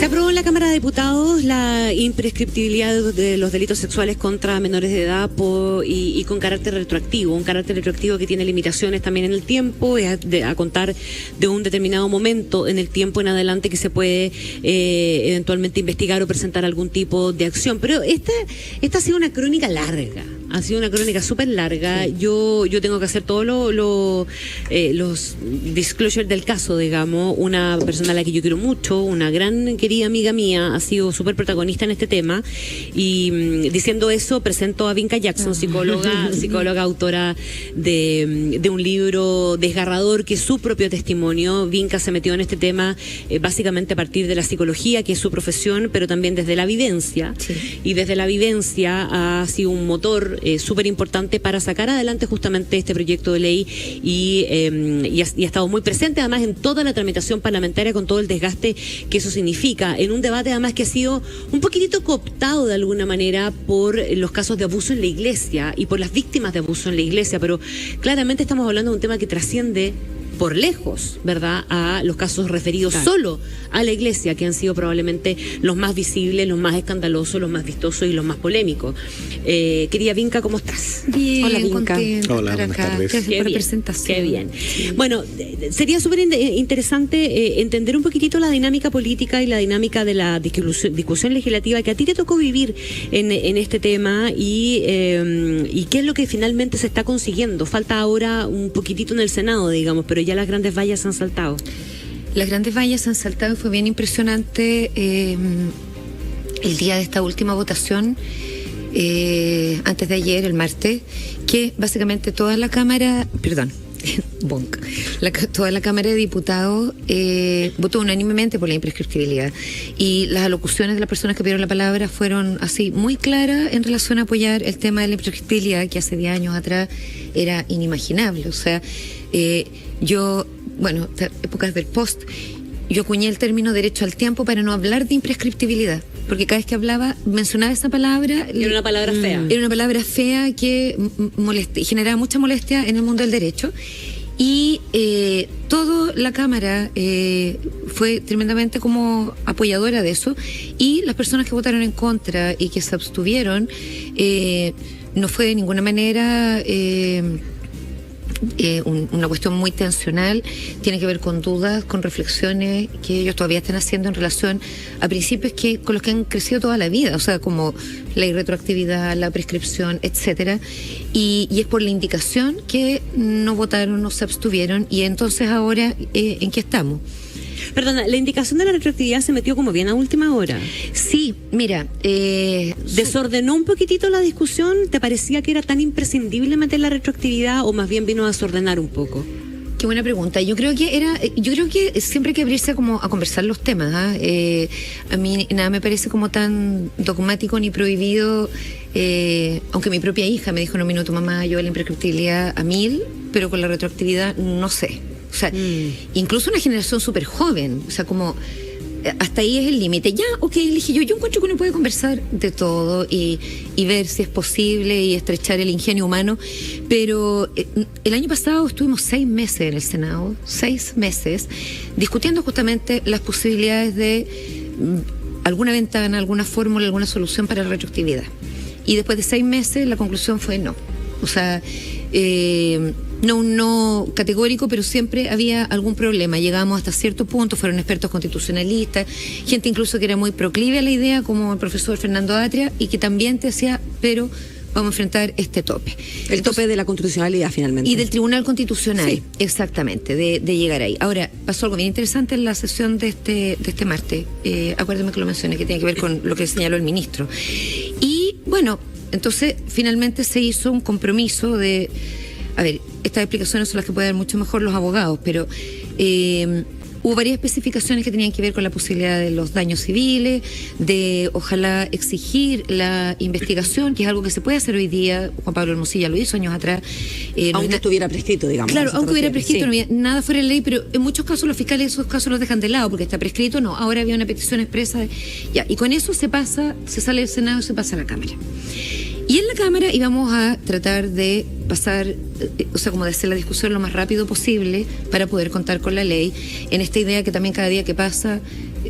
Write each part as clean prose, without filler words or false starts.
Se aprobó en la Cámara de Diputados la imprescriptibilidad de los delitos sexuales contra menores de edad y con carácter retroactivo, un carácter retroactivo que tiene limitaciones también en el tiempo, a contar de un determinado momento en el tiempo en adelante que se puede eventualmente investigar o presentar algún tipo de acción. Pero esta ha sido una crónica larga. Ha sido una crónica súper larga. Sí. Yo tengo que hacer todos los disclosures del caso, digamos. Una persona a la que yo quiero mucho, una gran querida amiga mía, ha sido súper protagonista en este tema. Y diciendo eso, presento a Vinca Jackson, psicóloga, autora de un libro desgarrador que es su propio testimonio. Vinca se metió en este tema básicamente a partir de la psicología, que es su profesión, pero también desde la vivencia. Sí. Y desde la vivencia ha sido un motor súper importante para sacar adelante justamente este proyecto de ley y ha estado muy presente además en toda la tramitación parlamentaria con todo el desgaste que eso significa, en un debate además que ha sido un poquitito cooptado de alguna manera por los casos de abuso en la iglesia y por las víctimas de abuso en la iglesia, pero claramente estamos hablando de un tema que trasciende por lejos, ¿verdad?, a los casos referidos solo a la iglesia, que han sido probablemente los más visibles, los más escandalosos, los más vistosos y los más polémicos. Querida Vinca, ¿cómo estás? Bien, hola, Vinca. Hola, buenas tardes. Gracias por la presentación. Qué bien. Sí. Bueno, sería súper interesante entender un poquitito la dinámica política y la dinámica de la discusión legislativa que a ti te tocó vivir en este tema y qué es lo que finalmente se está consiguiendo. Falta ahora un poquitito en el Senado, digamos, pero ya las grandes vallas se han saltado. Las grandes vallas se han saltado y fue bien impresionante el día de esta última votación, antes de ayer, el martes, que básicamente toda la Cámara, toda la Cámara de Diputados votó unánimemente por la imprescriptibilidad y las alocuciones de las personas que pidieron la palabra fueron así muy claras en relación a apoyar el tema de la imprescriptibilidad, que hace 10 años atrás era inimaginable. O sea, épocas del post, yo acuñé el término derecho al tiempo para no hablar de imprescriptibilidad, porque cada vez que mencionaba esa palabra, era una palabra fea. Era una palabra fea que generaba mucha molestia en el mundo del derecho. Y toda la Cámara fue tremendamente como apoyadora de eso, y las personas que votaron en contra y que se abstuvieron no fue de ninguna manera una cuestión muy tensional, tiene que ver con dudas, con reflexiones que ellos todavía están haciendo en relación a principios con los que han crecido toda la vida, o sea, como la irretroactividad, la prescripción, etcétera, y es por la indicación que no votaron, no se abstuvieron, y entonces ahora ¿en qué estamos? Perdona, la indicación de la retroactividad se metió como bien a última hora. Sí, mira, ¿desordenó un poquitito la discusión? ¿Te parecía que era tan imprescindible meter la retroactividad o más bien vino a desordenar un poco? Qué buena pregunta. Yo creo que siempre hay que abrirse como a conversar los temas. A mí nada me parece como tan dogmático ni prohibido, aunque mi propia hija me dijo en un minuto: mamá, yo la imprescriptibilidad a 1000, pero con la retroactividad no sé. O sea, incluso una generación súper joven, o sea, como hasta ahí es el límite. Ya, ok, le dije yo encuentro que uno puede conversar de todo y ver si es posible y estrechar el ingenio humano, pero el año pasado estuvimos 6 meses en el Senado, 6 meses, discutiendo justamente las posibilidades de alguna ventana, alguna fórmula, alguna solución para la retroactividad. Y después de 6 meses la conclusión fue no. O sea, no categórico, pero siempre había algún problema. Llegamos hasta cierto punto, fueron expertos constitucionalistas, gente incluso que era muy proclive a la idea, como el profesor Fernando Atria, y que también te decía, pero vamos a enfrentar este tope. El tope de la constitucionalidad, finalmente. Y del Tribunal Constitucional, sí. Exactamente, de llegar ahí. Ahora, pasó algo bien interesante en la sesión de este martes. Acuérdame que lo mencioné, que tiene que ver con lo que señaló el ministro. Y, bueno, entonces, finalmente se hizo un compromiso de... A ver, estas explicaciones son las que pueden dar mucho mejor los abogados, pero hubo varias especificaciones que tenían que ver con la posibilidad de los daños civiles, de ojalá exigir la investigación, que es algo que se puede hacer hoy día. Juan Pablo Hermosilla lo hizo años atrás. Aunque estuviera prescrito, digamos. Claro, aunque hubiera prescrito, sí. No había nada fuera de ley, pero en muchos casos los fiscales esos casos los dejan de lado porque está prescrito. No, ahora había una petición expresa. Y con eso se sale del Senado y se pasa a la Cámara. Y en la Cámara íbamos a tratar de pasar, o sea, como de hacer la discusión lo más rápido posible para poder contar con la ley, en esta idea que también cada día que pasa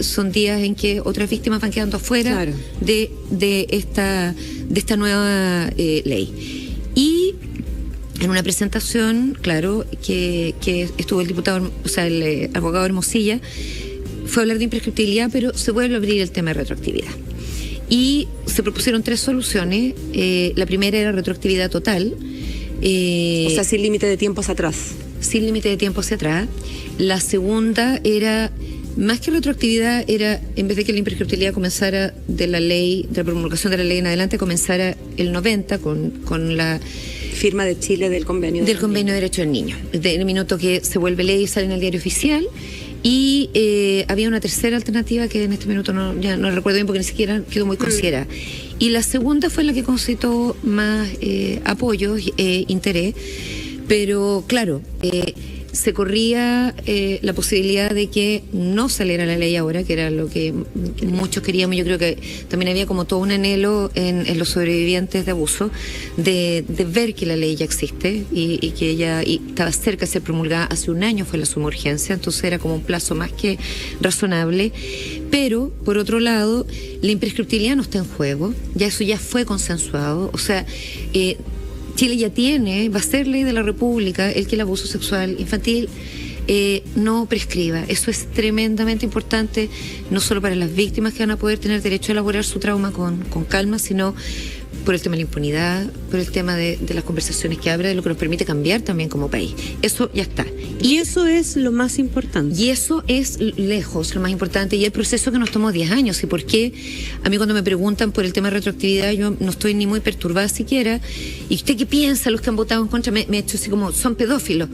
son días en que otras víctimas van quedando afuera Claro. de esta nueva ley. Y en una presentación, claro, que estuvo el diputado, o sea, el abogado Hermosilla, fue a hablar de imprescriptibilidad, pero se vuelve a abrir el tema de retroactividad. Y se propusieron 3 soluciones. La primera era retroactividad total. O sea, sin límite de tiempo hacia atrás. Sin límite de tiempo hacia atrás. La segunda era, más que retroactividad, era, en vez de que la imprescriptibilidad comenzara de la ley, de la promulgación de la ley en adelante, comenzara el 90 con la Firma de Chile del convenio. del Convenio de Derecho del Niño. Del minuto que se vuelve ley y sale en el diario oficial. Y había una tercera alternativa que en este minuto ya no recuerdo bien porque ni siquiera quedó muy considerada. Y la segunda fue la que concitó más apoyo, interés. Pero claro, se corría la posibilidad de que no saliera la ley ahora, que era lo que muchos queríamos. Yo creo que también había como todo un anhelo en los sobrevivientes de abuso de ver que la ley ya existe y que ya estaba cerca de ser promulgada. Hace un año fue la suma urgencia, entonces era como un plazo más que razonable. Pero, por otro lado, la imprescriptibilidad no está en juego, eso ya fue consensuado, o sea... Chile ya va a ser ley de la República el que el abuso sexual infantil no prescriba. Eso es tremendamente importante, no solo para las víctimas que van a poder tener derecho a elaborar su trauma con calma, sino por el tema de la impunidad, por el tema de las conversaciones que abre, de lo que nos permite cambiar también como país. Eso ya está. Y eso es lo más importante. Y eso es lejos lo más importante. Y el proceso que nos tomó 10 años. ¿Y por qué? A mí cuando me preguntan por el tema de retroactividad, yo no estoy ni muy perturbada siquiera. ¿Y usted qué piensa? Los que han votado en contra me he hecho así como, son pedófilos.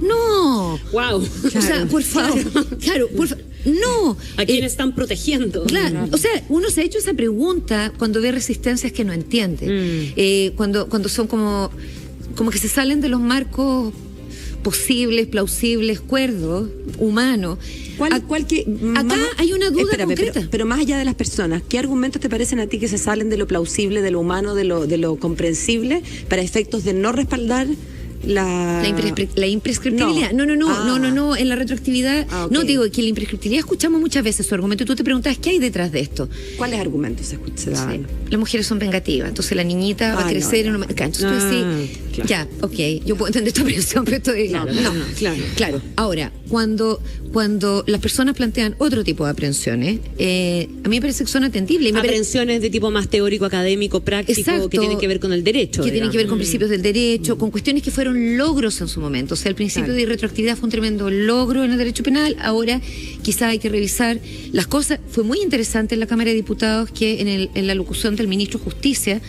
No. Wow. O sea, por favor. Claro, por favor. No. ¿A quién están protegiendo? Claro. O sea, uno se ha hecho esa pregunta cuando ve resistencias que no entiende. Cuando son como que se salen de los marcos posibles, plausibles, cuerdos, humanos. Acá hay una duda concreta. Pero más allá de las personas, ¿qué argumentos te parecen a ti que se salen de lo plausible, de lo humano, de lo comprensible, para efectos de no respaldar la imprescriptibilidad? No, en la retroactividad, okay. No, digo que la imprescriptibilidad escuchamos muchas veces su argumento y tú te preguntas ¿qué hay detrás de esto? ¿Cuáles argumentos se dan? Sí. Las mujeres son vengativas, entonces la niñita va a crecer en entonces tú decís, claro. ya, ok, yo puedo entender tu presión, pero esto es claro. Ahora, cuando las personas plantean otro tipo de aprehensiones, a mí me parece que son atendibles. Aprehensiones de tipo más teórico, académico, práctico, exacto, que tienen que ver con el derecho. Que tienen que ver con principios del derecho, con cuestiones que fueron logros en su momento. O sea, el principio de irretroactividad fue un tremendo logro en el derecho penal. Ahora quizá hay que revisar las cosas. Fue muy interesante en la Cámara de Diputados que en la locución del ministro de Justicia,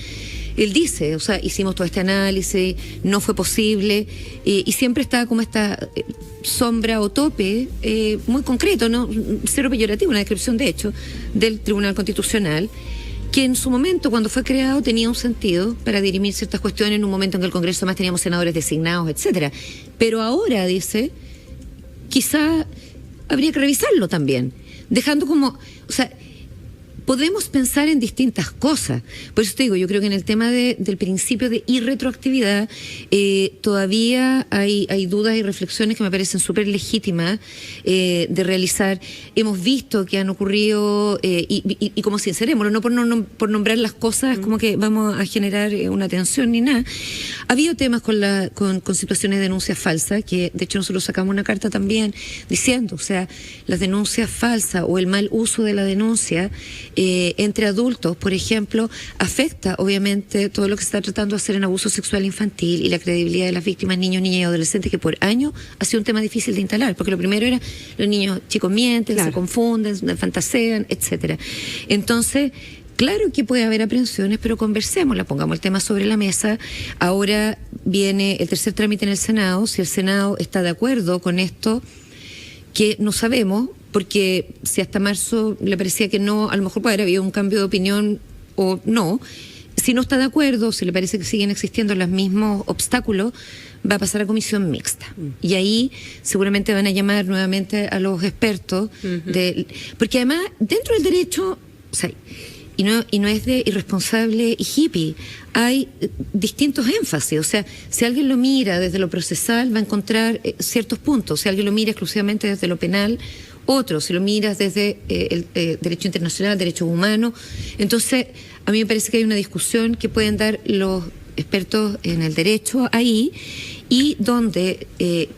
él dice, o sea, hicimos todo este análisis, no fue posible, y siempre está como esta sombra o tope muy concreto, ¿no? Cero peyorativo, una descripción de hecho del Tribunal Constitucional, que en su momento, cuando fue creado, tenía un sentido para dirimir ciertas cuestiones en un momento en que el Congreso más teníamos senadores designados, etcétera. Pero ahora, dice, quizá habría que revisarlo también, dejando como, o sea, podemos pensar en distintas cosas. Por eso te digo, yo creo que en el tema del principio de irretroactividad todavía hay dudas y reflexiones que me parecen súper legítimas de realizar. Hemos visto que han ocurrido, y como sincerémoslo, no por nombrar las cosas como que vamos a generar una tensión ni nada. Ha habido temas con situaciones de denuncias falsas, que de hecho nosotros sacamos una carta también diciendo, o sea, las denuncias falsas o el mal uso de la denuncia entre adultos, por ejemplo, afecta obviamente todo lo que se está tratando de hacer en abuso sexual infantil y la credibilidad de las víctimas, niños, niñas y adolescentes, que por años ha sido un tema difícil de instalar, porque lo primero era los niños chicos mienten, se confunden, fantasean, etcétera. Entonces, claro que puede haber aprehensiones, pero conversémosla, pongamos el tema sobre la mesa. Ahora viene el tercer trámite en el Senado. Si el Senado está de acuerdo con esto, que no sabemos, porque si hasta marzo le parecía que no, a lo mejor puede haber habido un cambio de opinión o no. Si no está de acuerdo, si le parece que siguen existiendo los mismos obstáculos, va a pasar a comisión mixta. Y ahí seguramente van a llamar nuevamente a los expertos, porque además dentro del derecho, o sea, y no es de irresponsable y hippie, hay distintos énfasis. O sea, si alguien lo mira desde lo procesal, va a encontrar ciertos puntos. Si alguien lo mira exclusivamente desde lo penal, otro, si lo miras desde el derecho internacional, derechos humanos. Entonces, a mí me parece que hay una discusión que pueden dar los expertos en el derecho ahí, y donde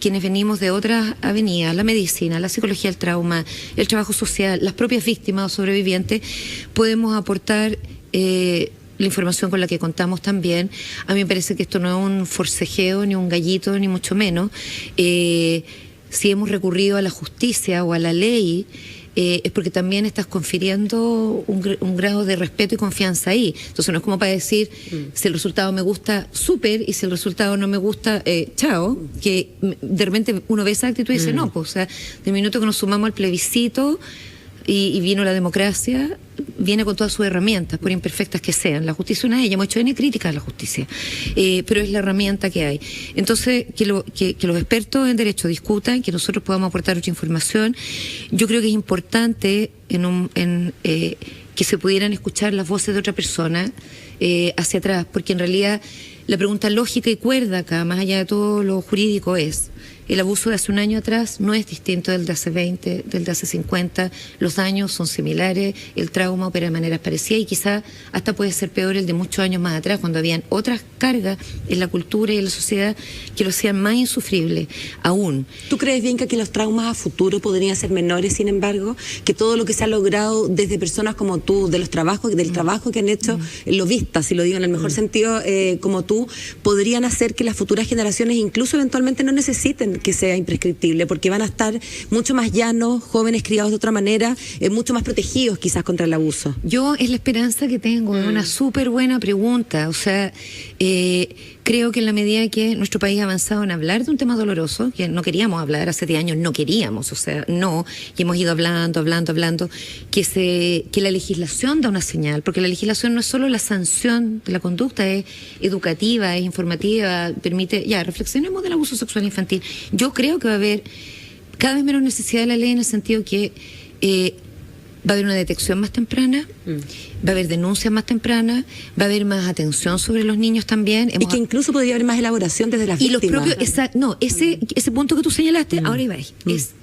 quienes venimos de otras avenidas, la medicina, la psicología del trauma, el trabajo social, las propias víctimas o sobrevivientes, podemos aportar la información con la que contamos también. A mí me parece que esto no es un forcejeo, ni un gallito, ni mucho menos. Si hemos recurrido a la justicia o a la ley, es porque también estás confiriendo un grado de respeto y confianza ahí. Entonces no es como para decir, si el resultado me gusta, súper, y si el resultado no me gusta, chao, que de repente uno ve esa actitud y dice, no, pues, o sea, del minuto que nos sumamos al plebiscito y vino la democracia, viene con todas sus herramientas, por imperfectas que sean. La justicia es una de ellas, hemos hecho N críticas a la justicia, pero es la herramienta que hay. Entonces, que los expertos en derecho discutan, que nosotros podamos aportar otra información. Yo creo que es importante que se pudieran escuchar las voces de otra persona hacia atrás, porque en realidad la pregunta lógica y cuerda acá, más allá de todo lo jurídico, es: el abuso de hace un año atrás no es distinto del de hace 20, del de hace 50, los daños son similares, el trauma opera de maneras parecidas, y quizá hasta puede ser peor el de muchos años más atrás, cuando habían otras cargas en la cultura y en la sociedad que lo hacían más insufrible aún. ¿Tú crees bien que los traumas a futuro podrían ser menores, sin embargo? Que todo lo que se ha logrado desde personas como tú, del trabajo que han hecho lobistas, si lo digo en el mejor sentido, como tú, podrían hacer que las futuras generaciones incluso eventualmente no necesiten que sea imprescriptible, porque van a estar mucho más llanos, jóvenes criados de otra manera, mucho más protegidos quizás contra el abuso? Yo es la esperanza que tengo, es una súper buena pregunta. O sea, creo que en la medida que nuestro país ha avanzado en hablar de un tema doloroso, que no queríamos hablar hace 10 años, no queríamos, o sea, no, y hemos ido hablando, que la legislación da una señal, porque la legislación no es solo la sanción de la conducta, es educativa, es informativa, permite, ya, reflexionemos del abuso sexual infantil. Yo creo que va a haber cada vez menos necesidad de la ley, en el sentido que va a haber una detección más temprana, va a haber denuncias más tempranas, va a haber más atención sobre los niños también. Y que incluso podría haber más elaboración desde las víctimas. Y los propios, ese punto que tú señalaste, ahora iba ahí, es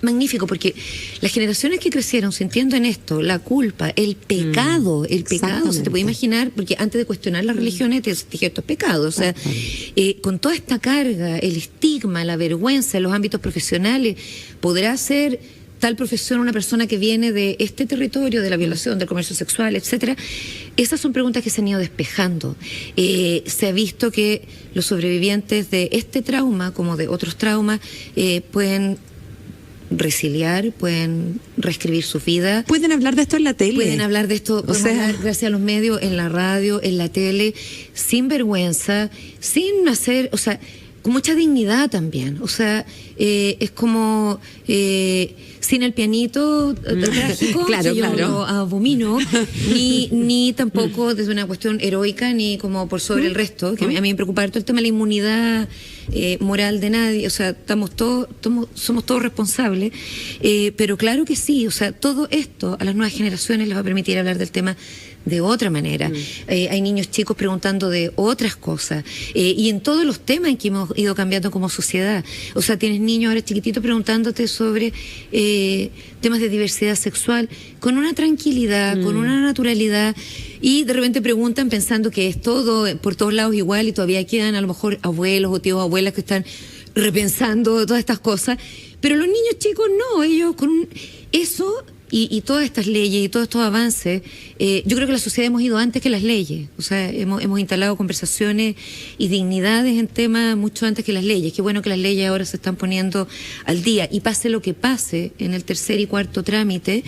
magnífico, porque las generaciones que crecieron sintiendo en esto la culpa, el pecado, se te puede imaginar, porque antes de cuestionar las religiones te dije, esto es pecado, o sea, con toda esta carga, el estigma, la vergüenza en los ámbitos profesionales, podrá ser tal profesión una persona que viene de este territorio, de la violación, del comercio sexual, etcétera. Esas son preguntas que se han ido despejando. Se ha visto que los sobrevivientes de este trauma, como de otros traumas, pueden resiliar, pueden reescribir su vida. Pueden hablar de esto en la tele. Pueden hablar de esto, hablar, gracias a los medios, en la radio, en la tele, sin vergüenza, sin hacer, o sea, con mucha dignidad también. O sea, es como sin el pianito trágico, claro, que yo lo abomino, ni tampoco desde una cuestión heroica, ni como por sobre el resto, que a mí me preocupa todo el tema de la inmunidad moral de nadie. O sea, somos todos responsables, pero claro que sí, o sea, todo esto a las nuevas generaciones les va a permitir hablar del tema de otra manera. Hay niños chicos preguntando de otras cosas, y en todos los temas en que hemos ido cambiando como sociedad. O sea, tienes niños ahora chiquititos preguntándote sobre temas de diversidad sexual con una tranquilidad, con una naturalidad, y de repente preguntan pensando que es todo por todos lados igual, y todavía quedan a lo mejor abuelos o tíos o abuelas que están repensando todas estas cosas. Pero los niños chicos no, ellos con eso y todas estas leyes y todos estos avances, yo creo que la sociedad hemos ido antes que las leyes. O sea, hemos instalado conversaciones y dignidades en temas mucho antes que las leyes. Qué bueno que las leyes ahora se están poniendo al día, y pase lo que pase en el tercer y cuarto trámite,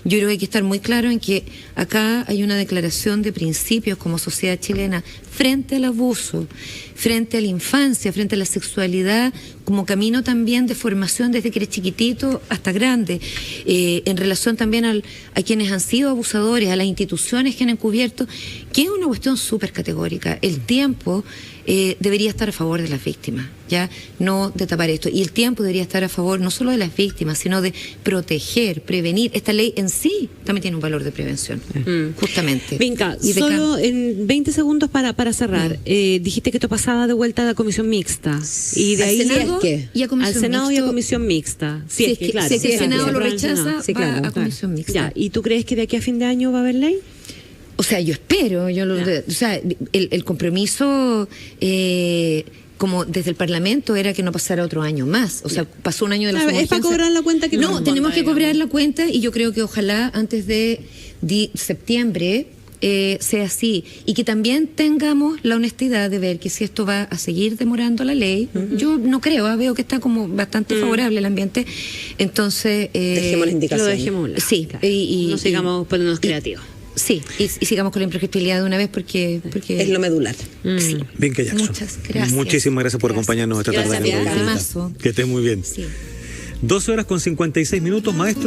yo creo que hay que estar muy claro en que acá hay una declaración de principios como sociedad chilena frente al abuso, frente a la infancia, frente a la sexualidad, como camino también de formación desde que eres chiquitito hasta grande, en relación también a quienes han sido abusadores, a las instituciones que han encubierto, que es una cuestión súper categórica. El tiempo debería estar a favor de las víctimas, ya no de tapar esto. Y el tiempo debería estar a favor no solo de las víctimas, sino de proteger, prevenir. Esta ley en sí también tiene un valor de prevención, justamente. Vinca, solo en 20 segundos para cerrar. Dijiste que esto pasaba de vuelta a la comisión mixta. Y de Al ahí Senado y a comisión al Senado y a mixto. comisión mixta. Si es que el Senado lo rechaza, Sí, claro, va a comisión mixta. Ya, ¿y tú crees que de aquí a fin de año va a haber ley? O sea, yo espero, o sea, el compromiso como desde el Parlamento era que no pasara otro año más. O sea, pasó un año de la Claro, es para cobrar la cuenta que no, corresponda, tenemos que cobrar digamos. la cuenta y yo creo que ojalá antes de septiembre sea así. Y que también tengamos la honestidad de ver que si esto va a seguir demorando la ley, yo no creo, veo que está como bastante favorable el ambiente. Entonces... Dejemos la indicación. Lo dejemos. Sí, y no sigamos poniéndonos creativos. Sí, y sigamos con la imprescriptibilidad de una vez porque Es lo medular. sí. Vinca Jackson. Muchas gracias. Muchísimas gracias por acompañarnos esta tarde. Gracias, en el Bianca. Consulta. Temazo. Que estés muy bien. Sí. 12 horas con 56 minutos, maestro.